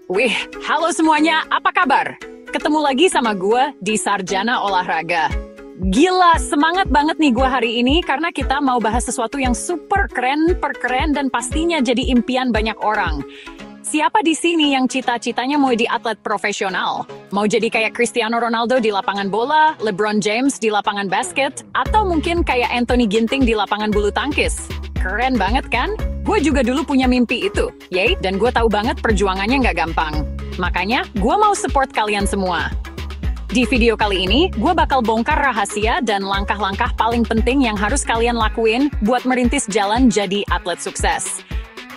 Wih, halo semuanya, apa kabar? Ketemu lagi sama gue di Sarjana Olahraga. Gila, semangat banget nih gue hari ini karena kita mau bahas sesuatu yang super keren, perkeren, dan pastinya jadi impian banyak orang. Siapa di sini yang cita-citanya mau jadi atlet profesional? Mau jadi kayak Cristiano Ronaldo di lapangan bola, LeBron James di lapangan basket, atau mungkin kayak Anthony Ginting di lapangan bulu tangkis? Keren banget kan? Gue juga dulu punya mimpi itu, yay, dan gue tahu banget perjuangannya nggak gampang. Makanya, gue mau support kalian semua. Di video kali ini, gue bakal bongkar rahasia dan langkah-langkah paling penting yang harus kalian lakuin buat merintis jalan jadi atlet sukses.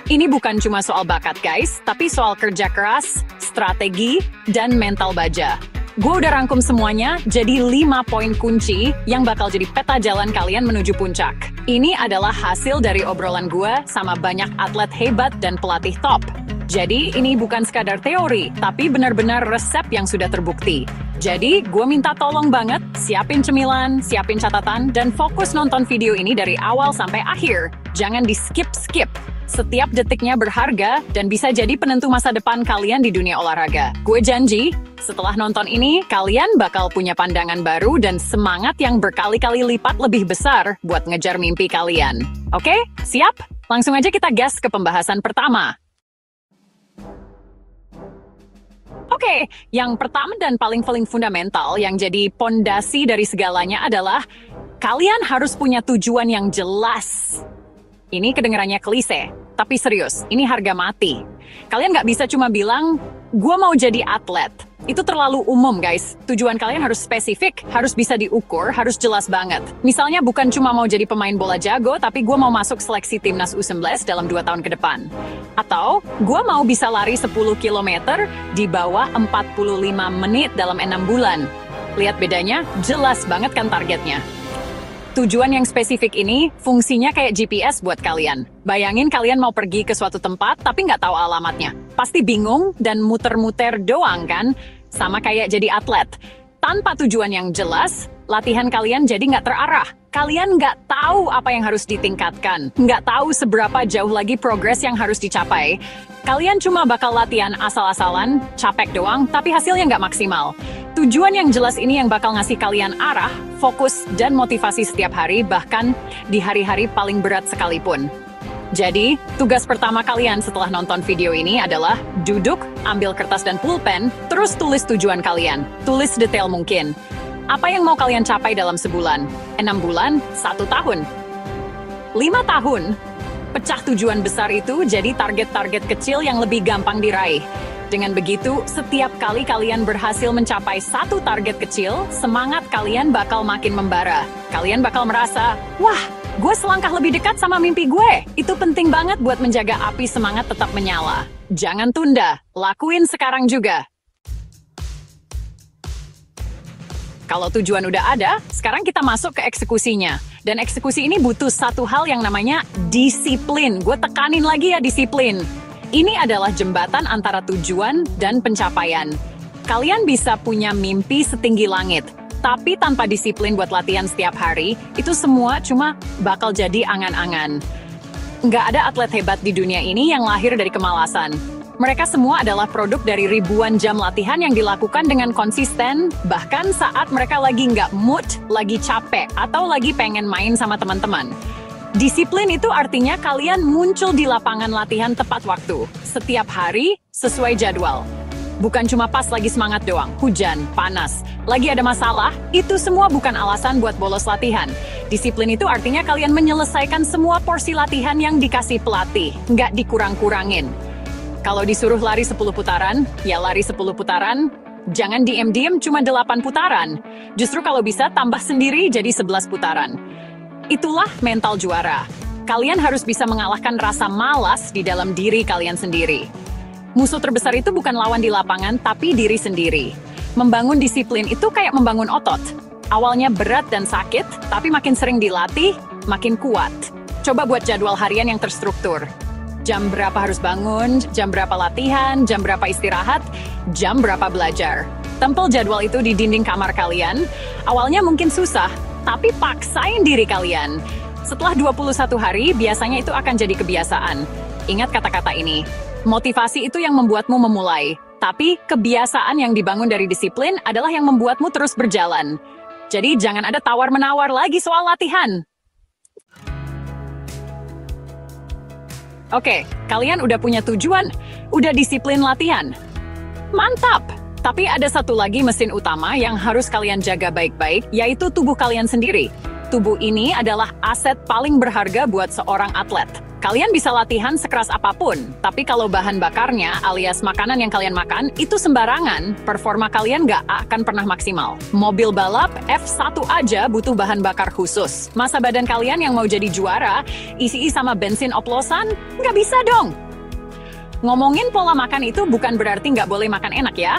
Ini bukan cuma soal bakat guys, tapi soal kerja keras, strategi, dan mental baja. Gue udah rangkum semuanya jadi 5 poin kunci yang bakal jadi peta jalan kalian menuju puncak. Ini adalah hasil dari obrolan gue sama banyak atlet hebat dan pelatih top. Jadi ini bukan sekadar teori, tapi benar-benar resep yang sudah terbukti. Jadi gue minta tolong banget, siapin cemilan, siapin catatan, dan fokus nonton video ini dari awal sampai akhir. Jangan di-skip-skip. Setiap detiknya berharga dan bisa jadi penentu masa depan kalian di dunia olahraga. Gue janji, setelah nonton ini, kalian bakal punya pandangan baru dan semangat yang berkali-kali lipat lebih besar buat ngejar mimpi kalian. Oke, siap? Langsung aja kita gas ke pembahasan pertama. Oke, yang pertama dan paling fundamental yang jadi pondasi dari segalanya adalah kalian harus punya tujuan yang jelas. Ini kedengarannya klise, tapi serius, ini harga mati. Kalian nggak bisa cuma bilang, gue mau jadi atlet. Itu terlalu umum guys, tujuan kalian harus spesifik, harus bisa diukur, harus jelas banget. Misalnya bukan cuma mau jadi pemain bola jago, tapi gue mau masuk seleksi timnas U19 dalam 2 tahun ke depan. Atau, gue mau bisa lari 10 km di bawah 45 menit dalam 6 bulan. Lihat bedanya, jelas banget kan targetnya. Tujuan yang spesifik ini fungsinya kayak GPS buat kalian. Bayangin kalian mau pergi ke suatu tempat tapi nggak tahu alamatnya. Pasti bingung dan muter-muter doang kan? Sama kayak jadi atlet. Tanpa tujuan yang jelas, latihan kalian jadi nggak terarah. Kalian nggak tahu apa yang harus ditingkatkan. Nggak tahu seberapa jauh lagi progres yang harus dicapai. Kalian cuma bakal latihan asal-asalan, capek doang, tapi hasilnya nggak maksimal. Tujuan yang jelas ini yang bakal ngasih kalian arah, fokus, dan motivasi setiap hari, bahkan di hari-hari paling berat sekalipun. Jadi, tugas pertama kalian setelah nonton video ini adalah duduk, ambil kertas dan pulpen, terus tulis tujuan kalian. Tulis detail mungkin. Apa yang mau kalian capai dalam sebulan? 6 bulan? 1 tahun? 5 tahun? Pecah tujuan besar itu jadi target-target kecil yang lebih gampang diraih. Dengan begitu, setiap kali kalian berhasil mencapai satu target kecil, semangat kalian bakal makin membara. Kalian bakal merasa, wah, gue selangkah lebih dekat sama mimpi gue. Itu penting banget buat menjaga api semangat tetap menyala. Jangan tunda, lakuin sekarang juga. Kalau tujuan udah ada, sekarang kita masuk ke eksekusinya. Dan eksekusi ini butuh satu hal yang namanya disiplin. Gue tekanin lagi ya disiplin. Ini adalah jembatan antara tujuan dan pencapaian. Kalian bisa punya mimpi setinggi langit, tapi tanpa disiplin buat latihan setiap hari, itu semua cuma bakal jadi angan-angan. Nggak ada atlet hebat di dunia ini yang lahir dari kemalasan. Mereka semua adalah produk dari ribuan jam latihan yang dilakukan dengan konsisten, bahkan saat mereka lagi nggak mood, lagi capek, atau lagi pengen main sama teman-teman. Disiplin itu artinya kalian muncul di lapangan latihan tepat waktu, setiap hari sesuai jadwal. Bukan cuma pas lagi semangat doang, hujan, panas, lagi ada masalah, itu semua bukan alasan buat bolos latihan. Disiplin itu artinya kalian menyelesaikan semua porsi latihan yang dikasih pelatih, nggak dikurang-kurangin. Kalau disuruh lari 10 putaran, ya lari 10 putaran, jangan diem-diem cuma 8 putaran. Justru kalau bisa tambah sendiri jadi 11 putaran. Itulah mental juara. Kalian harus bisa mengalahkan rasa malas di dalam diri kalian sendiri. Musuh terbesar itu bukan lawan di lapangan, tapi diri sendiri. Membangun disiplin itu kayak membangun otot. Awalnya berat dan sakit, tapi makin sering dilatih, makin kuat. Coba buat jadwal harian yang terstruktur. Jam berapa harus bangun, jam berapa latihan, jam berapa istirahat, jam berapa belajar. Tempel jadwal itu di dinding kamar kalian. Awalnya mungkin susah, tapi paksain diri kalian. Setelah 21 hari, biasanya itu akan jadi kebiasaan. Ingat kata-kata ini. Motivasi itu yang membuatmu memulai, tapi kebiasaan yang dibangun dari disiplin adalah yang membuatmu terus berjalan. Jadi jangan ada tawar-menawar lagi soal latihan. Oke, kalian udah punya tujuan, udah disiplin latihan. Mantap! Tapi ada satu lagi mesin utama yang harus kalian jaga baik-baik, yaitu tubuh kalian sendiri. Tubuh ini adalah aset paling berharga buat seorang atlet. Kalian bisa latihan sekeras apapun, tapi kalau bahan bakarnya alias makanan yang kalian makan itu sembarangan, performa kalian nggak akan pernah maksimal. Mobil balap F1 aja butuh bahan bakar khusus. Masa badan kalian yang mau jadi juara, isi sama bensin oplosan? Nggak bisa dong! Ngomongin pola makan itu bukan berarti nggak boleh makan enak ya.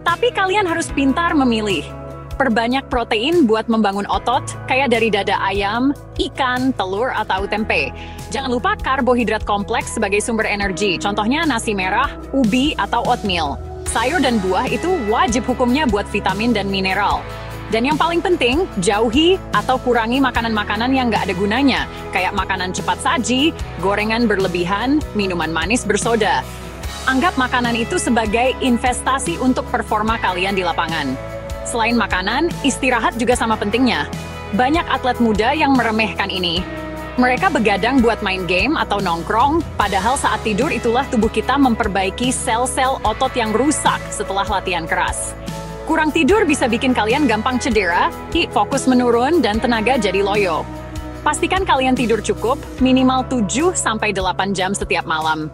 Tapi kalian harus pintar memilih. Perbanyak protein buat membangun otot, kayak dari dada ayam, ikan, telur, atau tempe. Jangan lupa karbohidrat kompleks sebagai sumber energi, contohnya nasi merah, ubi, atau oatmeal. Sayur dan buah itu wajib hukumnya buat vitamin dan mineral. Dan yang paling penting, jauhi atau kurangi makanan-makanan yang nggak ada gunanya, kayak makanan cepat saji, gorengan berlebihan, minuman manis bersoda. Anggap makanan itu sebagai investasi untuk performa kalian di lapangan. Selain makanan, istirahat juga sama pentingnya. Banyak atlet muda yang meremehkan ini. Mereka begadang buat main game atau nongkrong, padahal saat tidur itulah tubuh kita memperbaiki sel-sel otot yang rusak setelah latihan keras. Kurang tidur bisa bikin kalian gampang cedera, fokus menurun, dan tenaga jadi loyo. Pastikan kalian tidur cukup, minimal 7-8 jam setiap malam.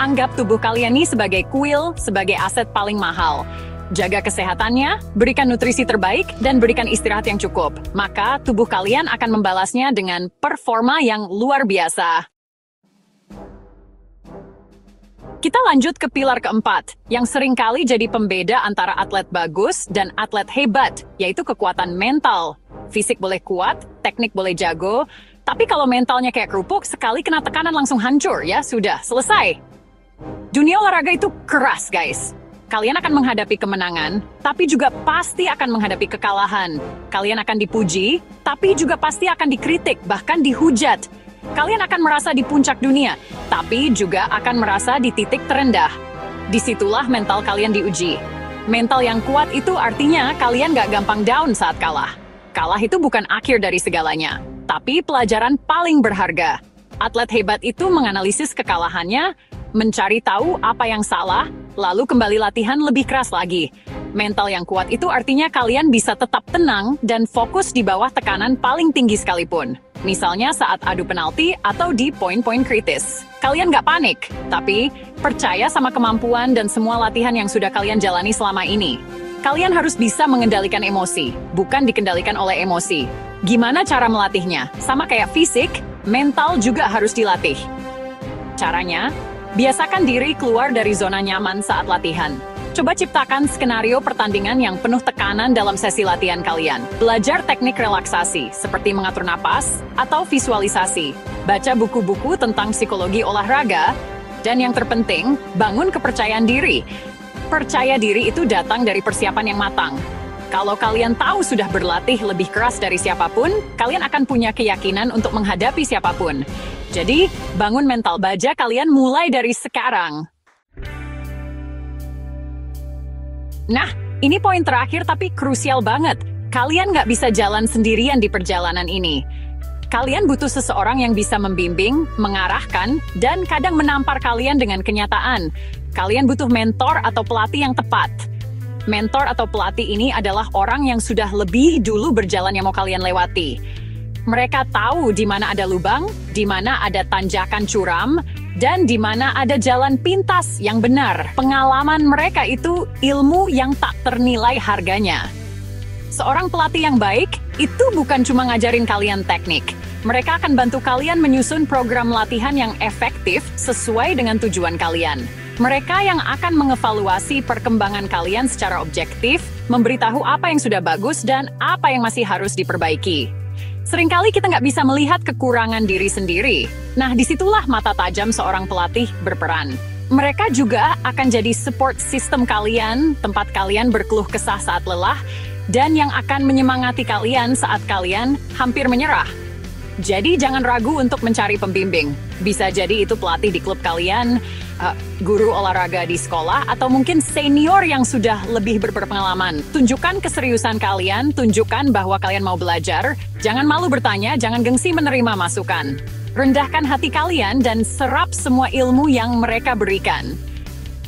Anggap tubuh kalian ini sebagai kuil, sebagai aset paling mahal. Jaga kesehatannya, berikan nutrisi terbaik, dan berikan istirahat yang cukup. Maka tubuh kalian akan membalasnya dengan performa yang luar biasa. Kita lanjut ke pilar keempat, yang seringkali jadi pembeda antara atlet bagus dan atlet hebat, yaitu kekuatan mental. Fisik boleh kuat, teknik boleh jago, tapi kalau mentalnya kayak kerupuk, sekali kena tekanan langsung hancur, ya sudah, selesai. Dunia olahraga itu keras, guys. Kalian akan menghadapi kemenangan, tapi juga pasti akan menghadapi kekalahan. Kalian akan dipuji, tapi juga pasti akan dikritik, bahkan dihujat. Kalian akan merasa di puncak dunia, tapi juga akan merasa di titik terendah. Disitulah mental kalian diuji. Mental yang kuat itu artinya kalian gak gampang down saat kalah. Kalah itu bukan akhir dari segalanya, tapi pelajaran paling berharga. Atlet hebat itu menganalisis kekalahannya, mencari tahu apa yang salah, lalu kembali latihan lebih keras lagi. Mental yang kuat itu artinya kalian bisa tetap tenang dan fokus di bawah tekanan paling tinggi sekalipun. Misalnya saat adu penalti atau di poin-poin kritis. Kalian nggak panik, tapi percaya sama kemampuan dan semua latihan yang sudah kalian jalani selama ini. Kalian harus bisa mengendalikan emosi, bukan dikendalikan oleh emosi. Gimana cara melatihnya? Sama kayak fisik, mental juga harus dilatih. Caranya, biasakan diri keluar dari zona nyaman saat latihan. Coba ciptakan skenario pertandingan yang penuh tekanan dalam sesi latihan kalian. Belajar teknik relaksasi, seperti mengatur napas atau visualisasi. Baca buku-buku tentang psikologi olahraga. Dan yang terpenting, bangun kepercayaan diri. Percaya diri itu datang dari persiapan yang matang. Kalau kalian tahu sudah berlatih lebih keras dari siapapun, kalian akan punya keyakinan untuk menghadapi siapapun. Jadi, bangun mental baja kalian mulai dari sekarang. Nah, ini poin terakhir tapi krusial banget. Kalian nggak bisa jalan sendirian di perjalanan ini. Kalian butuh seseorang yang bisa membimbing, mengarahkan, dan kadang menampar kalian dengan kenyataan. Kalian butuh mentor atau pelatih yang tepat. Mentor atau pelatih ini adalah orang yang sudah lebih dulu berjalan yang mau kalian lewati. Mereka tahu di mana ada lubang, di mana ada tanjakan curam, dan di mana ada jalan pintas yang benar. Pengalaman mereka itu ilmu yang tak ternilai harganya. Seorang pelatih yang baik itu bukan cuma ngajarin kalian teknik. Mereka akan bantu kalian menyusun program latihan yang efektif sesuai dengan tujuan kalian. Mereka yang akan mengevaluasi perkembangan kalian secara objektif, memberitahu apa yang sudah bagus dan apa yang masih harus diperbaiki. Seringkali kita nggak bisa melihat kekurangan diri sendiri. Nah, disitulah mata tajam seorang pelatih berperan. Mereka juga akan jadi support system kalian, tempat kalian berkeluh kesah saat lelah, dan yang akan menyemangati kalian saat kalian hampir menyerah. Jadi jangan ragu untuk mencari pembimbing. Bisa jadi itu pelatih di klub kalian, guru olahraga di sekolah, atau mungkin senior yang sudah lebih berpengalaman. Tunjukkan keseriusan kalian, tunjukkan bahwa kalian mau belajar. Jangan malu bertanya, jangan gengsi menerima masukan. Rendahkan hati kalian dan serap semua ilmu yang mereka berikan.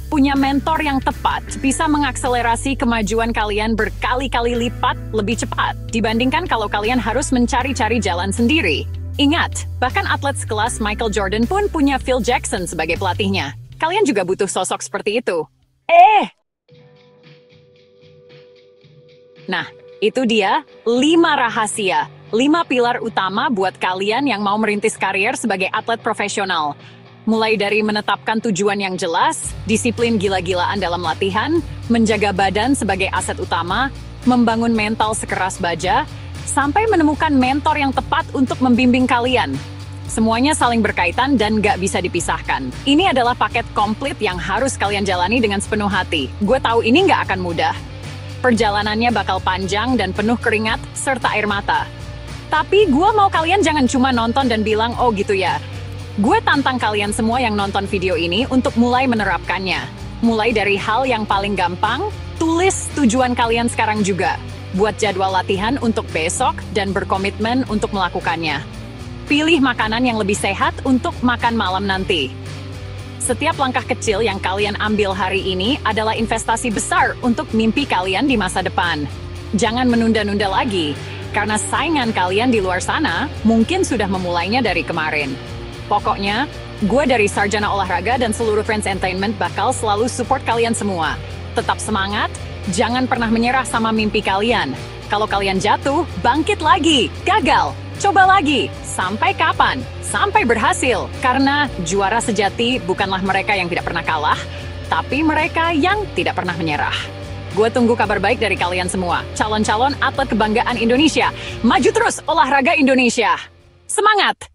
Punya mentor yang tepat bisa mengakselerasi kemajuan kalian berkali-kali lipat lebih cepat dibandingkan kalau kalian harus mencari-cari jalan sendiri. Ingat, bahkan atlet sekelas Michael Jordan pun punya Phil Jackson sebagai pelatihnya. Kalian juga butuh sosok seperti itu. Nah, itu dia 5 rahasia, 5 pilar utama buat kalian yang mau merintis karier sebagai atlet profesional. Mulai dari menetapkan tujuan yang jelas, disiplin gila-gilaan dalam latihan, menjaga badan sebagai aset utama, membangun mental sekeras baja, sampai menemukan mentor yang tepat untuk membimbing kalian. Semuanya saling berkaitan dan gak bisa dipisahkan. Ini adalah paket komplit yang harus kalian jalani dengan sepenuh hati. Gue tahu ini gak akan mudah. Perjalanannya bakal panjang dan penuh keringat serta air mata. Tapi gue mau kalian jangan cuma nonton dan bilang, oh gitu ya. Gue tantang kalian semua yang nonton video ini untuk mulai menerapkannya. Mulai dari hal yang paling gampang, tulis tujuan kalian sekarang juga. Buat jadwal latihan untuk besok dan berkomitmen untuk melakukannya. Pilih makanan yang lebih sehat untuk makan malam nanti. Setiap langkah kecil yang kalian ambil hari ini adalah investasi besar untuk mimpi kalian di masa depan. Jangan menunda-nunda lagi, karena saingan kalian di luar sana mungkin sudah memulainya dari kemarin. Pokoknya, gue dari Sarjana Olahraga dan seluruh Friends Entertainment bakal selalu support kalian semua. Tetap semangat, jangan pernah menyerah sama mimpi kalian. Kalau kalian jatuh, bangkit lagi. Gagal, coba lagi. Sampai kapan? Sampai berhasil. Karena juara sejati bukanlah mereka yang tidak pernah kalah, tapi mereka yang tidak pernah menyerah. Gue tunggu kabar baik dari kalian semua. Calon-calon atlet kebanggaan Indonesia. Maju terus olahraga Indonesia. Semangat!